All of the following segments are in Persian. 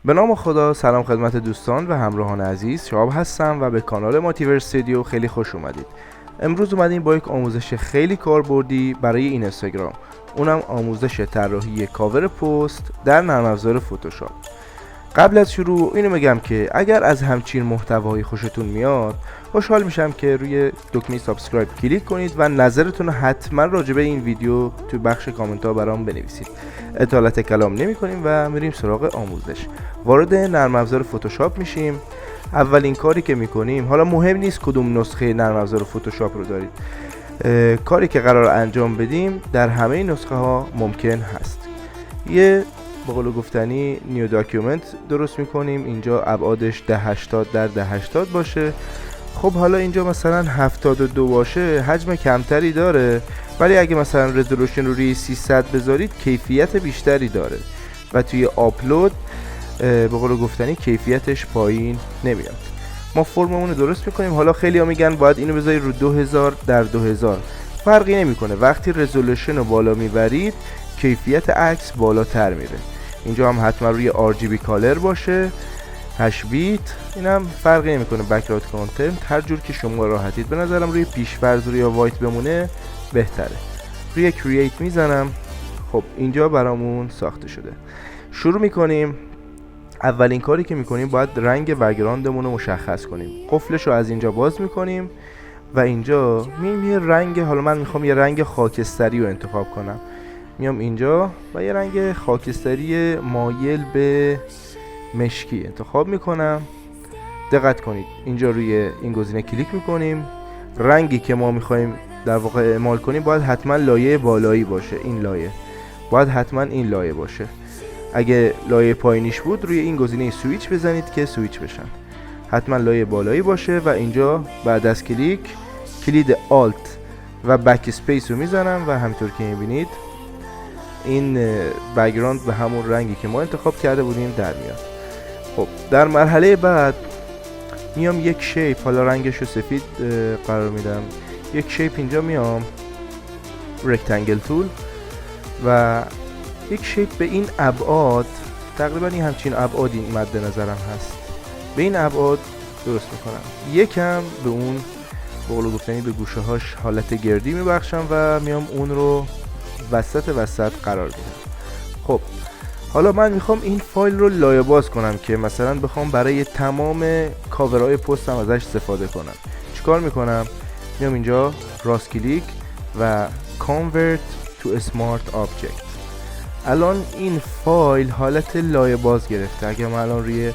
به نام خدا. سلام خدمت دوستان و همراهان عزیز، شهاب هستم و به کانال ماتیورس استودیو خیلی خوش اومدید. امروز اومدیم با یک آموزش خیلی کاربردی برای این اینستاگرام، اونم آموزش طراحی کاور پست در نرم افزار فتوشاپ. قبل از شروع اینو میگم که اگر از همچین محتوایی خوشتون میاد، خوشحال میشم که روی دکمه سابسکرایب کلیک کنید و نظرتون رو حتما راجع به این ویدیو تو بخش کامنت ها برام بنویسید. اطالت کلام نمی کنیم و میریم سراغ آموزش. وارد نرم افزار فتوشاپ میشیم. اولین کاری که میکنیم، حالا مهم نیست کدوم نسخه نرم افزار فتوشاپ رو دارید، کاری که قرار انجام بدیم در همه نسخه ها ممکن هست. یه به قول گفتنی نیو داکیومنت درست میکنیم. اینجا ابعادش 1080 در 1080 باشه. خب حالا اینجا مثلا 72 باشه، حجم کمتری داره، ولی اگه مثلا رزولوشن رو روی 300 بذارید کیفیت بیشتری داره و توی آپلود به قول گفتنی کیفیتش پایین نمیاد. ما فرممون رو درست میکنیم. حالا خیلی ها میگن باید اینو بذارید رو 2000 در 2000. فرقی نمیکنه، وقتی رزولوشن رو بالا میبرید کیفیت عکس بالاتر میره. اینجا هم حتما روی RGB کالر باشه، 8 بیت. اینم فرقی نمیکنه، بک‌گراند کانتنت هر جور که شما راحتید. به نظرم روی پیش‌فرض روی وایت بمونه بهتره. روی کرییت میزنم. خب اینجا برامون ساخته شده. شروع میکنیم. اولین کاری که میکنیم باید رنگ بک‌گراندمون رو مشخص کنیم. قفلش رو از اینجا باز میکنیم و اینجا میام یه رنگ، حالا من میخوام یه رنگ خاکستری رو انتخاب کنم. میام اینجا و یه رنگ خاکستری مایل به مشکی انتخاب میکنم. دقت کنید اینجا روی این گزینه کلیک میکنیم. رنگی که ما میخوایم در واقع اعمال کنیم باید حتما لایه بالایی باشه. این لایه باید حتما این لایه باشه. اگه لایه پایینیش بود روی این گزینه سویچ بزنید که سویچ بشن. حتما لایه بالایی باشه و اینجا بعد از کلید آلت و بک اسپیس رو میزنم و همینطور که میبینید این بک‌گراند به همون رنگی که ما انتخاب کرده بودیم در میاد. خب در مرحله بعد میام یک شیپ، حالا رنگش رو سفید قرار میدم، یک شیپ اینجا میام رکتانگل تول و یک شیپ به این ابعاد، تقریبا این همچین ابعادی مد نظرم هست، به این ابعاد درست میکنم. یکم به اون به قول گفتنی به گوشه هاش حالت گردی میبخشم و میام اون رو وسط قرار میدم. خب حالا من میخوام این فایل رو لایه باز کنم که مثلا بخوام برای تمام کاورهای پستم ازش استفاده کنم. چیکار میکنم؟ میام اینجا راست کلیک و Convert to Smart Object. الان این فایل حالت لایه باز گرفته. اگه من الان روی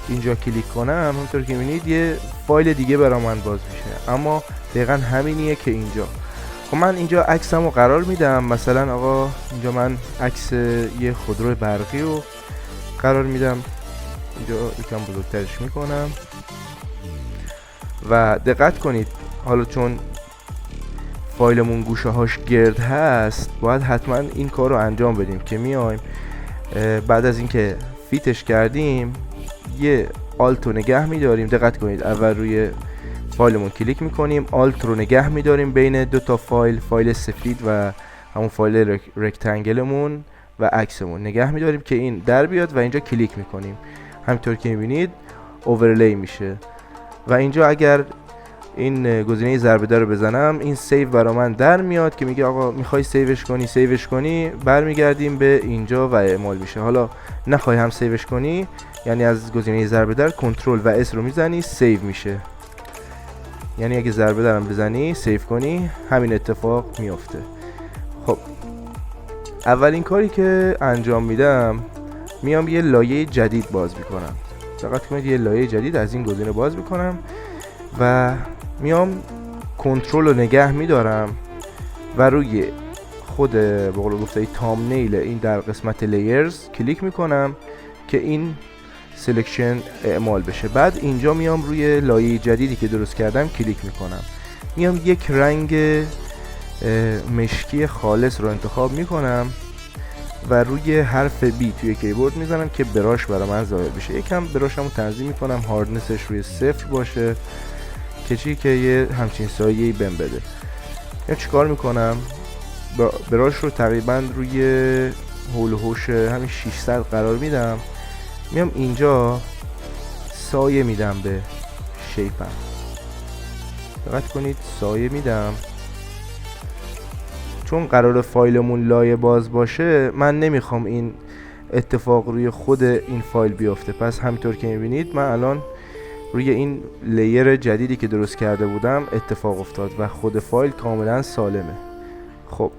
اینجا کلیک کنم، همونطور که میبینید یه فایل دیگه برای من باز میشه، اما دقیقا همینیه که اینجا. خب من اینجا عکسمو قرار میدم. مثلا آقا اینجا من عکس یه خودرو برقی رو قرار میدم. اینجا یکم بزرگترش میکنم و دقت کنید حالا چون فایلمون گوشه هاش گرد هست باید حتما این کار رو انجام بدیم که میایم بعد از اینکه فیتش کردیم یه آلت رو نگه میداریم. دقت کنید اول روی فایلمون کلیک میکنیم، آلت رو نگه میداریم بین دو تا فایل سفید و همون فایل رکتانگلمون و عکسمون نگه میداریم که این در بیاد و اینجا کلیک میکنیم. همینطور که میبینید اوورلی میشه و اینجا اگر این گزینه ضربه در رو بزنم این سیو برا من در میاد که میگه آقا میخوای سیوش کنی برمیگردیم به اینجا و اعمال میشه. حالا نخوای هم سیوش کنی، یعنی از گزینه ضربه در کنترل و اس رو میزنی سیو میشه. یعنی اگه ضربه درم بزنی سیو کنی همین اتفاق میفته. خب اولین کاری که انجام میدم میام یه لایه جدید باز میکنم. دقت کنید یه لایه جدید از این گزینه باز میکنم و میام کنترل رو نگه میدارم و روی خود به قول گفته تامنیل این در قسمت لیرز کلیک میکنم که این سلکشن اعمال بشه. بعد اینجا میام روی لایه جدیدی که درست کردم کلیک میکنم. میام یک رنگ مشکی خالص رو انتخاب میکنم و روی حرف بی توی کیبورد میزنم که براش برای من ظاهر بشه. یکم براشمو تنظیم میکنم، هاردنسش روی 0 باشه که یه همچین سایه‌ای بهم بده. یا چیکار میکنم؟ براش رو تقریبا روی هول و هوش همین 600 قرار میدم میام اینجا سایه میدم به شیپم. دقت کنید سایه میدم، چون قرار فایلمون لایه باز باشه من نمیخوام این اتفاق روی خود این فایل بیفته. پس همینطور که میبینید من الان روی این لیر جدیدی که درست کرده بودم اتفاق افتاد و خود فایل کاملا سالمه. خب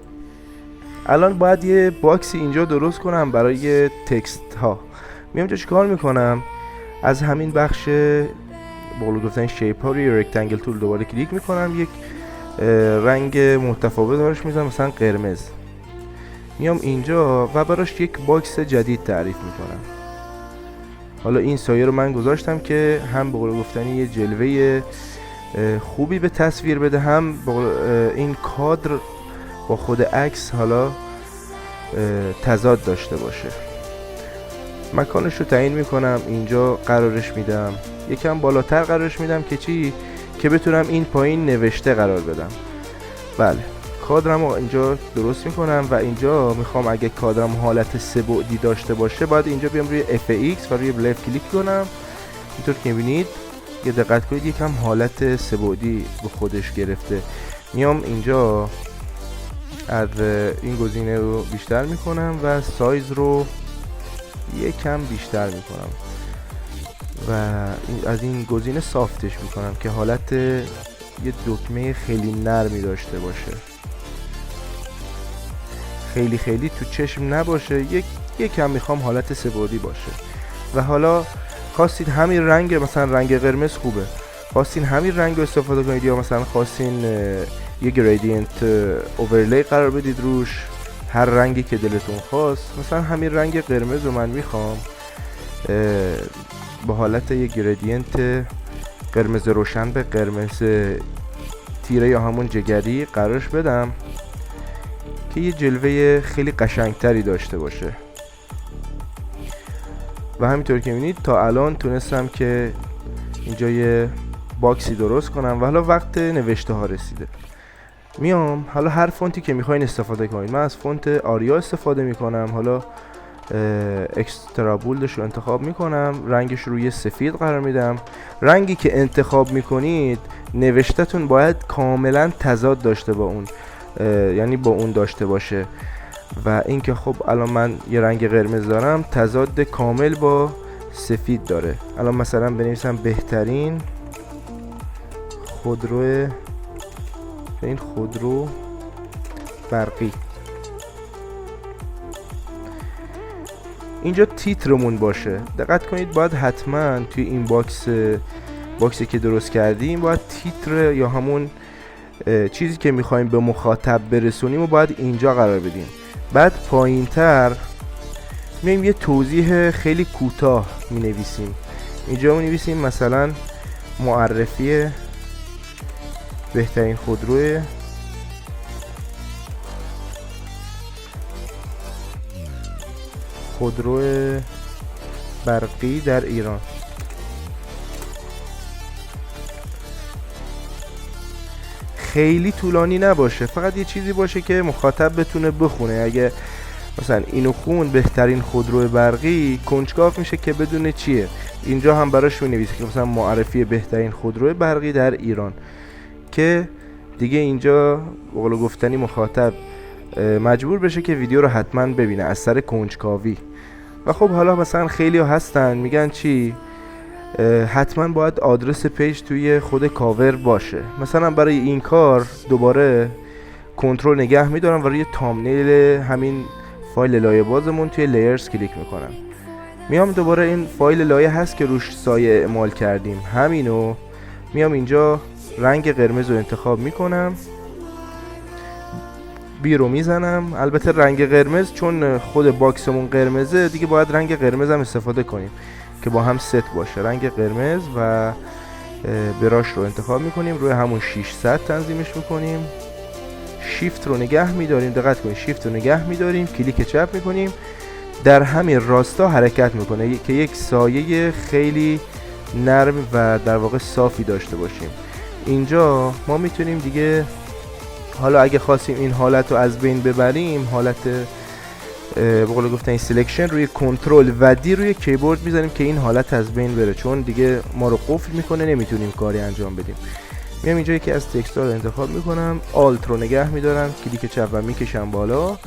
الان باید یه باکسی اینجا درست کنم برای تکست ها. میام اینجا چیکار میکنم؟ از همین بخش بقول گفتن شیپ ها روی رکتانگل تول دوباره کلیک میکنم، یک رنگ متفاوت براش میذارم، مثلا قرمز. میام اینجا و براش یک باکس جدید تعریف میکنم. حالا این سایه رو من گذاشتم که هم بقول گفتنی یه جلوه خوبی به تصویر بده، هم این کادر با خود عکس حالا تضاد داشته باشه. مکانش رو تعیین میکنم، اینجا قرارش میدم، یکم بالاتر قرارش میدم که چی؟ که بتونم این پایین نوشته قرار بدم. بله، کادرم رو اینجا درست میکنم و اینجا میخوام اگه کادرم حالت 3 بعدی داشته باشه باید اینجا بیام روی FX و روی لفت کلیک کنم. اینطور که میبینید یه دقت کنید یکم حالت 3 بعدی به خودش گرفته. میام اینجا از این گزینه رو بیشتر میکنم و سایز رو یکم بیشتر میکنم و از این گزینه سافتش میکنم که حالت یه دکمه خیلی نرمی داشته باشه، خیلی تو چشم نباشه، یکم میخوام حالت 3 بعدی باشه. و حالا خواستید همین رنگ، مثلا رنگ قرمز خوبه، خواستین همین رنگ رو استفاده کنید یا مثلا خواستین یه گریدینت اوورلی قرار بدید روش، هر رنگی که دلتون خواست. مثلا همین رنگ قرمز رو من میخوام با حالت یه گریدینت قرمز روشن به قرمز تیره یا همون جگری قرارش بدم که یه جلوه خیلی قشنگتری داشته باشه. و همینطور که میبینید تا الان تونستم که اینجا یه باکسی درست کنم و حالا وقت نوشته ها رسیده. میام حالا هر فونتی که میخواین استفاده کنید، من از فونت آریا استفاده میکنم. حالا اکسترا بولدش رو انتخاب میکنم، رنگش روی سفید قرار میدم. رنگی که انتخاب میکنید نوشتهتون باید کاملا تضاد داشته با اون، یعنی با اون داشته باشه. و اینکه خب الان من یه رنگ قرمز دارم، تضاد کامل با سفید داره. الان مثلا بنویسم بهترین خودرو برقی. اینجا تیترمون باشه. دقت کنید باید حتما توی این باکسی که درست کردیم باید تیتر یا همون چیزی که میخوایم به مخاطب برسونیم و باید اینجا قرار بدیم. بعد پایین تر میایم یه توضیح خیلی کوتاه می نویسیم. اینجا می نویسیم مثلا معرفی بهترین خودرو برقی در ایران. خیلی طولانی نباشه، فقط یه چیزی باشه که مخاطب بتونه بخونه. اگه مثلا اینو خون بهترین خودرو برقی، کنجکاو میشه که بدونه چیه. اینجا هم براش می‌نویسه که مثلا معرفی بهترین خودرو برقی در ایران، که دیگه اینجا به قول گفتنی مخاطب مجبور بشه که ویدیو رو حتما ببینه از سر کنجکاوی. و خب حالا مثلا خیلی ها هستن میگن چی؟ حتما باید آدرس پیج توی خود کاور باشه. مثلا برای این کار دوباره کنترل نگه میدارم و روی تامنیل همین فایل لایه بازمون توی لیرز کلیک میکنم. میام دوباره این فایل لایه هست که روش سایه اعمال کردیم، همینو میام اینجا رنگ قرمز رو انتخاب میکنم، بی رو میزنم. البته رنگ قرمز چون خود باکسمون قرمزه دیگه باید رنگ قرمز هم استفاده کنیم که با هم ست باشه. رنگ قرمز و براش رو انتخاب میکنیم، روی همون 600 تنظیمش میکنیم، شیفت رو نگه میداریم. دقت کنید شیفت رو نگه میداریم، کلیک چپ میکنیم، در همین راستا حرکت میکنه که یک سایه خیلی نرم و در واقع صافی داشته باشیم. اینجا ما میتونیم دیگه حالا اگه خواستیم این حالت رو از بین ببریم، حالت به قول گفتن این سلکشن روی کنترل و دی روی کیبورد میزنیم که این حالت از بین بره، چون دیگه ما رو قفل میکنه، نمیتونیم کاری انجام بدیم. میام اینجا یکی از تکست ها رو انتخاب میکنم، آلت رو نگه میدارم، کلیک چپ و میکشم بالا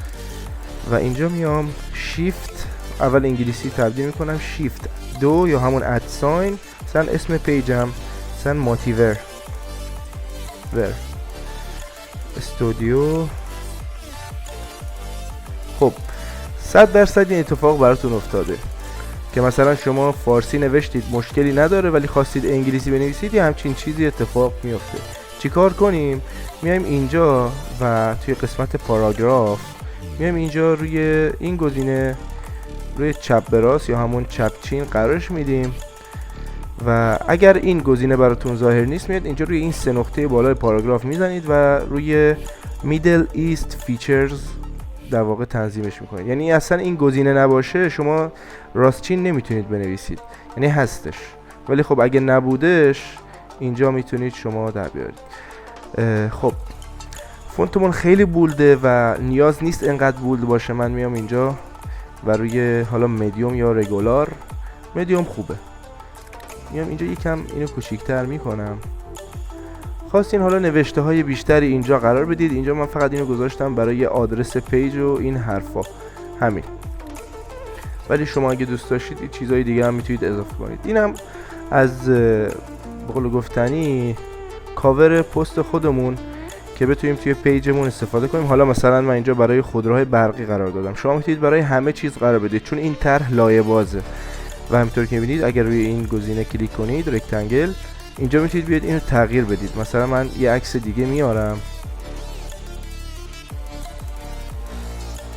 و اینجا میام شیفت، اول انگلیسی تبدیل میکنم، شیفت 2 یا همون ادساین، مثلا اسم پیجم مثلا ماتیور ور استودیو. خب 100% این اتفاق براتون افتاده که مثلا شما فارسی نوشتید مشکلی نداره ولی خواستید انگلیسی بنویسید یه همچین چیزی اتفاق میفته. چیکار کنیم؟ میایم اینجا و توی قسمت پاراگراف میایم اینجا روی این گزینه روی چپ به راست یا همون چپ چین قرارش میدیم و اگر این گزینه براتون ظاهر نیست میاد اینجا روی این 3 نقطه بالای پاراگراف میزنید و روی میدل ایست فیچرز در واقع تنظیمش میکنید. یعنی اصلا این گزینه نباشه شما راستچین نمیتونید بنویسید، یعنی هستش ولی خب اگه نبودش اینجا میتونید شما در بیارید. خب فونتمون خیلی بولده و نیاز نیست انقدر بولد باشه. من میام اینجا و روی حالا مدیوم یا رگولار، مدیوم خوبه، میام اینجا یکم اینو کوچیک‌تر میکنم. خواستین حالا نوشته های بیشتری اینجا قرار بدید، اینجا من فقط اینو گذاشتم برای آدرس پیج و این حرفا، همین. ولی شما اگه دوست داشتید این چیزهای دیگه هم میتونید اضافه کنید. اینم از به قول گفتنی کاور پست خودمون که بتونیم توی پیجمون استفاده کنیم. حالا مثلا من اینجا برای خودروهای برقی قرار دادم، شما میتونید برای همه چیز قرار بدید چون این طرح لایه بازه و همینطور که میبینید اگر روی این گزینه کلیک کنید رکتانگل، اینجا میتونید بیاید اینو تغییر بدید. مثلا من یه عکس دیگه میارم،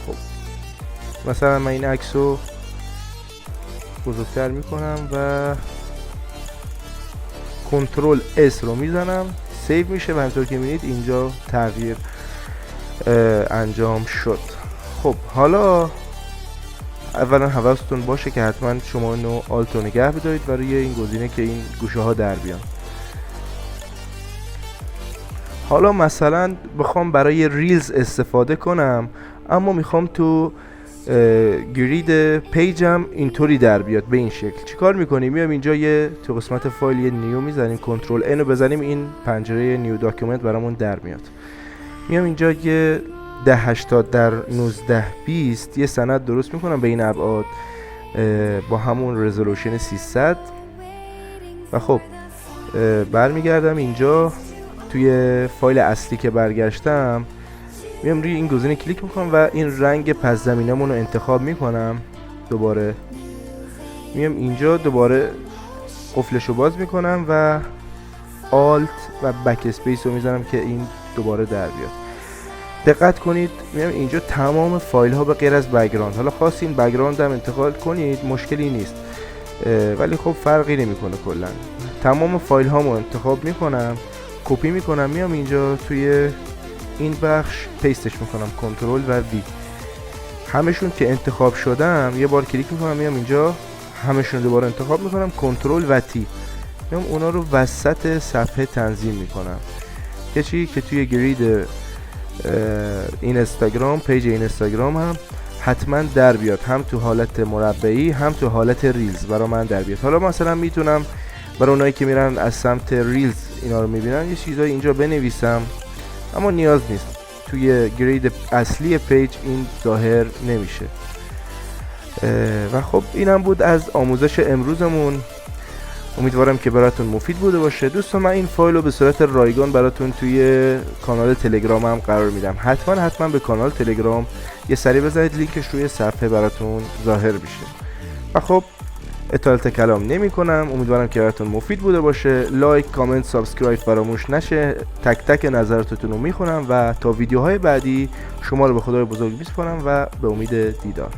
خب مثلا من این عکس رو بزرگتر میکنم و کنترل اس رو میزنم، سیو میشه و همینطور که میبینید اینجا تغییر انجام شد. خب حالا اولا حواستون باشه که حتما شما اینو آلت رو نگه بدارید و روی این گزینه که این گوشه ها در بیان. حالا مثلا بخوام برای ریلز استفاده کنم اما میخوام تو گرید پیجم اینطوری در بیاد به این شکل، چیکار میکنیم؟ میام اینجا یه تو قسمت فایل یه نیو میزنیم، کنترل ان رو بزنیم، این پنجره نیو داکیومنت برامون در میاد. میام اینجا یه 1080 در 1920 یه سند درست میکنم به این ابعاد با همون رزولوشن 300 و خب برمیگردم اینجا توی فایل اصلی که برگشتم، میام روی این گزینه کلیک میکنم و این رنگ پس زمینمون رو انتخاب میکنم. دوباره میام اینجا دوباره قفلش رو باز میکنم و آلت و بک اسپیس رو میزنم که این دوباره در بیاد. دقت کنید میام اینجا تمام فایل ها به غیر از بک‌گراند، حالا خواستین بک‌گراند هم انتقال کنید مشکلی نیست ولی خب فرقی نمیکنه، کلا تمام فایل هامو انتخاب میکنم، کپی میکنم، میام اینجا توی این بخش پیستش میکنم، کنترل و وی. همشون که انتخاب شدم یه بار کلیک میکنم، میام اینجا همشون دوباره انتخاب میکنم، کنترل و تی، میام اونا رو وسط صفحه تنظیم میکنم که چی؟ که توی گرید اینستاگرام، پیج اینستاگرام هم حتما در بیاد، هم تو حالت مربعی هم تو حالت ریلز برای من در بیاد. حالا مثلا میتونم برای اونایی که میرن از سمت ریلز اینا رو میبینن یه چیزایی اینجا بنویسم اما نیاز نیست، توی گرید اصلی پیج این ظاهر نمیشه. و خب اینم بود از آموزش امروزمون، امیدوارم که براتون مفید بوده باشه. دوستان من این فایل رو به صورت رایگان براتون توی کانال تلگرام هم قرار میدم، حتما به کانال تلگرام یه سری بزنید، لینکش روی صفحه براتون ظاهر میشه. و خب اطالت کلام نمی کنم، امیدوارم که براتون مفید بوده باشه. لایک، کامنت، سابسکرایب فراموش نشه. تک تک نظراتتون رو میخونم و تا ویدیوهای بعدی شما رو به خدای بزرگ میسپارم و به امید دیدار.